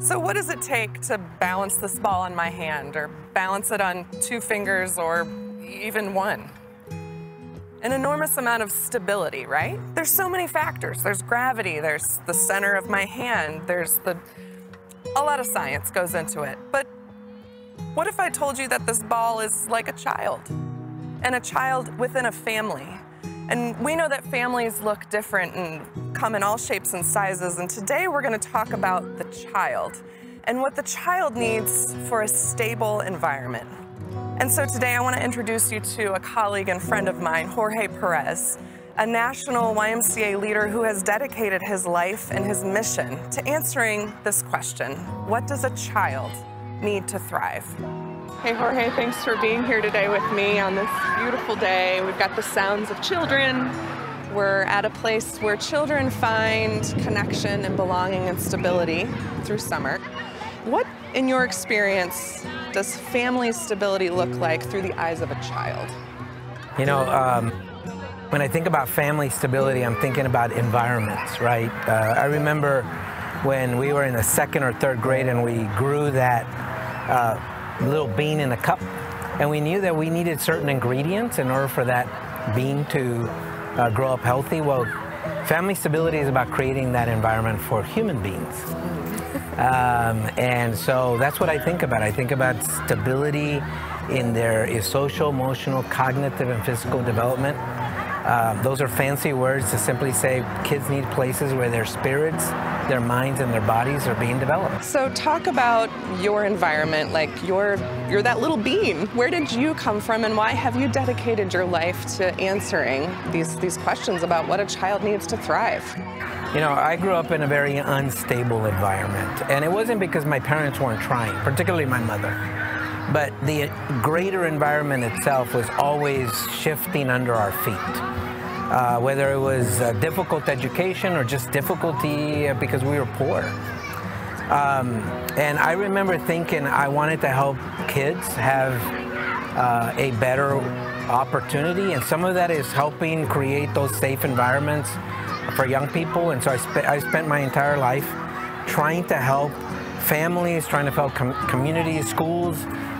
So what does it take to balance this ball on my hand, or balance it on 2 fingers, or even 1? An enormous amount of stability, right? There's so many factors. There's gravity, there's the center of my hand, a lot of science goes into it. But what if I told you that this ball is like a child, and a child within a family? And we know that families look different and come in all shapes and sizes, and today we're going to talk about the child and what the child needs for a stable environment. And so today I want to introduce you to a colleague and friend of mine, Jorge Perez, a national YMCA leader who has dedicated his life and his mission to answering this question: what does a child need to thrive? Hey Jorge, thanks for being here today with me on this beautiful day. We've got the sounds of children. We're at a place where children find connection and belonging and stability through summer. What, in your experience, does family stability look like through the eyes of a child? You know, when I think about family stability, I'm thinking about environments, right? I remember when we were in the 2nd or 3rd grade and we grew that little bean in a cup, and we knew that we needed certain ingredients in order for that bean to grow up healthy. Well, family stability is about creating that environment for human beings. And so that's what I think about. I think about stability in their social, emotional, cognitive, and physical development. Those are fancy words to simply say kids need places where their spirits, their minds, and their bodies are being developed. So talk about your environment, like you're that little bean. Where did you come from, and why have you dedicated your life to answering these questions about what a child needs to thrive? You know, I grew up in a very unstable environment, and it wasn't because my parents weren't trying, particularly my mother. But the greater environment itself was always shifting under our feet. Whether it was difficult education or just difficulty because we were poor. And I remember thinking I wanted to help kids have a better opportunity, and some of that is helping create those safe environments for young people. And so I spent my entire life trying to help families, trying to help communities, schools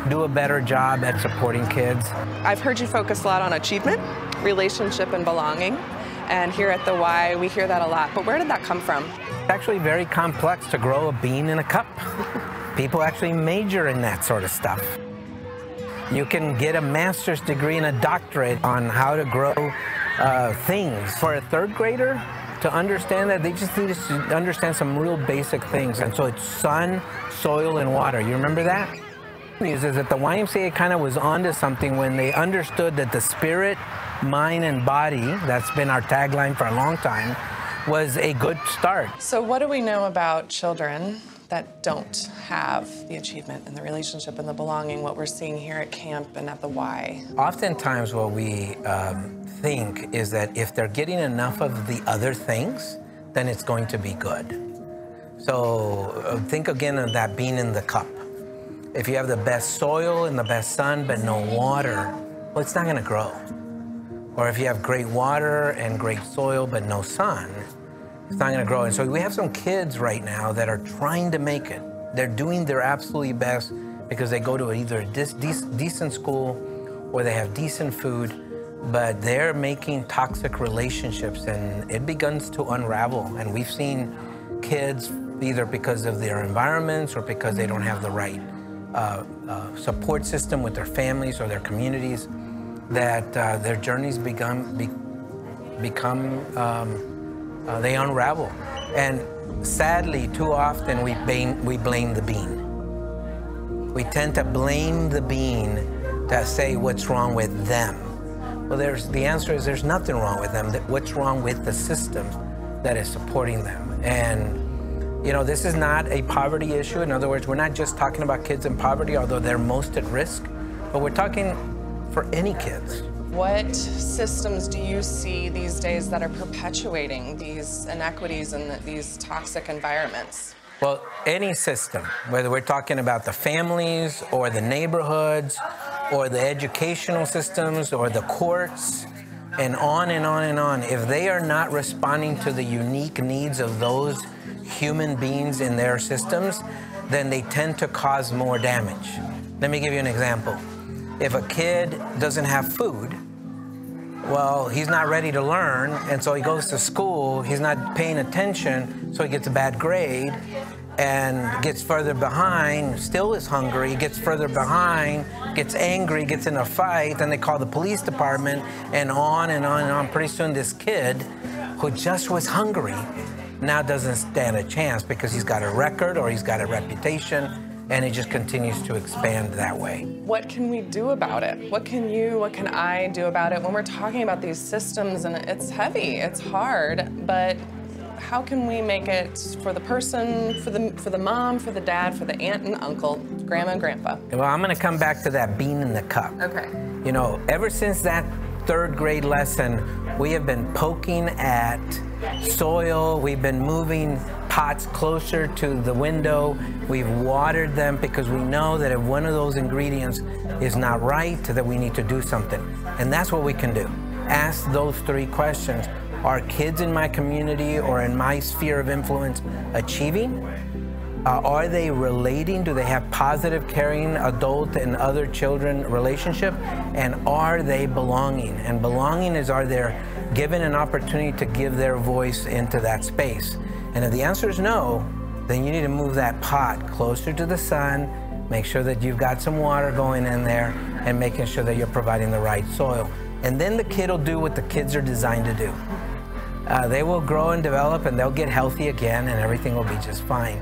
do a better job at supporting kids. I've heard you focus a lot on achievement, relationship, and belonging. And here at the Y, we hear that a lot. But where did that come from? It's actually very complex to grow a bean in a cup. People actually major in that sort of stuff. You can get a master's degree and a doctorate on how to grow things. For a 3rd grader to understand that, they just need to understand some real basic things. And so it's sun, soil, and water. You remember that? The news is that the YMCA kind of was onto something when they understood that the spirit, mind, and body, that's been our tagline for a long time, was a good start. So what do we know about children that don't have the achievement and the relationship and the belonging, what we're seeing here at camp and at the Y? Oftentimes what we think is that if they're getting enough of the other things, then it's going to be good. So think again of that bean in the cup. If you have the best soil and the best sun but no water, well, it's not going to grow. Or if you have great water and great soil but no sun, it's not going to grow. And so we have some kids right now that are trying to make it. They're doing their absolutely best because they go to either a decent school or they have decent food, but they're making toxic relationships, and it begins to unravel. And we've seen kids, either because of their environments or because they don't have the right support system with their families or their communities, that their journeys they unravel. And sadly, too often we blame the bean. We tend to blame the bean to say what's wrong with them. Well, the answer is there's nothing wrong with them. What's wrong with the system that is supporting them? And you know, this is not a poverty issue. In other words, we're not just talking about kids in poverty, although they're most at risk, but we're talking for any kids. What systems do you see these days that are perpetuating these inequities and these toxic environments? Well, any system, whether we're talking about the families or the neighborhoods or the educational systems or the courts, and on and on and on. If they are not responding to the unique needs of those human beings in their systems, then they tend to cause more damage. Let me give you an example. If a kid doesn't have food, well, he's not ready to learn, and so he goes to school, he's not paying attention, so he gets a bad grade, and gets further behind, still is hungry, gets further behind, gets angry, gets in a fight, then they call the police department, and on and on and on. Pretty soon this kid who just was hungry now doesn't stand a chance because he's got a record or he's got a reputation, and it just continues to expand that way. What can we do about it? What can I do about it? When we're talking about these systems, and it's heavy, it's hard, but how can we make it for the person, for the mom, for the dad, for the aunt and uncle, grandma and grandpa? Well, I'm gonna come back to that bean in the cup. Okay. You know, ever since that third grade lesson, we have been poking at soil, we've been moving pots closer to the window, we've watered them because we know that if one of those ingredients is not right, that we need to do something. And that's what we can do. Ask those three questions. Are kids in my community or in my sphere of influence achieving? Are they relating? Do they have positive, caring adult and other children relationship? And are they belonging? And belonging is, are they given an opportunity to give their voice into that space? And if the answer is no, then you need to move that pot closer to the sun, make sure that you've got some water going in there, and making sure that you're providing the right soil. And then the kid will do what the kids are designed to do. They will grow and develop, and they'll get healthy again, and everything will be just fine.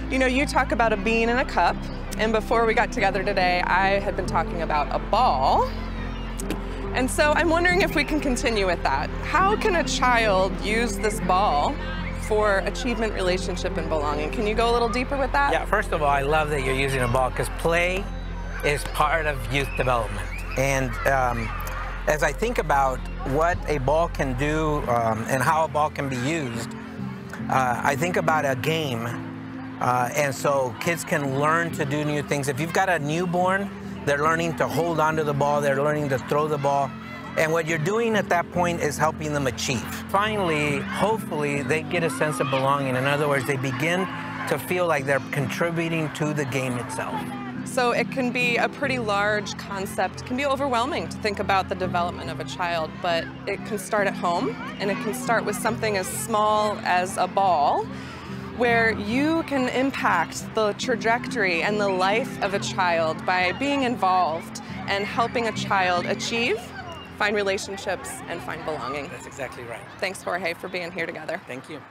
You know, you talk about a bean in a cup, and before we got together today, I had been talking about a ball. And so I'm wondering if we can continue with that. How can a child use this ball for achievement, relationship, and belonging? Can you go a little deeper with that? Yeah, first of all, I love that you're using a ball, because play is part of youth development. And as I think about what a ball can do and how a ball can be used, I think about a game. And so kids can learn to do new things. If you've got a newborn, they're learning to hold onto the ball, they're learning to throw the ball. And what you're doing at that point is helping them achieve. Finally, hopefully, they get a sense of belonging. In other words, they begin to feel like they're contributing to the game itself. So it can be a pretty large concept. It can be overwhelming to think about the development of a child, but it can start at home, and it can start with something as small as a ball, where you can impact the trajectory and the life of a child by being involved and helping a child achieve, find relationships, and find belonging. That's exactly right. Thanks, Jorge, for being here together. Thank you.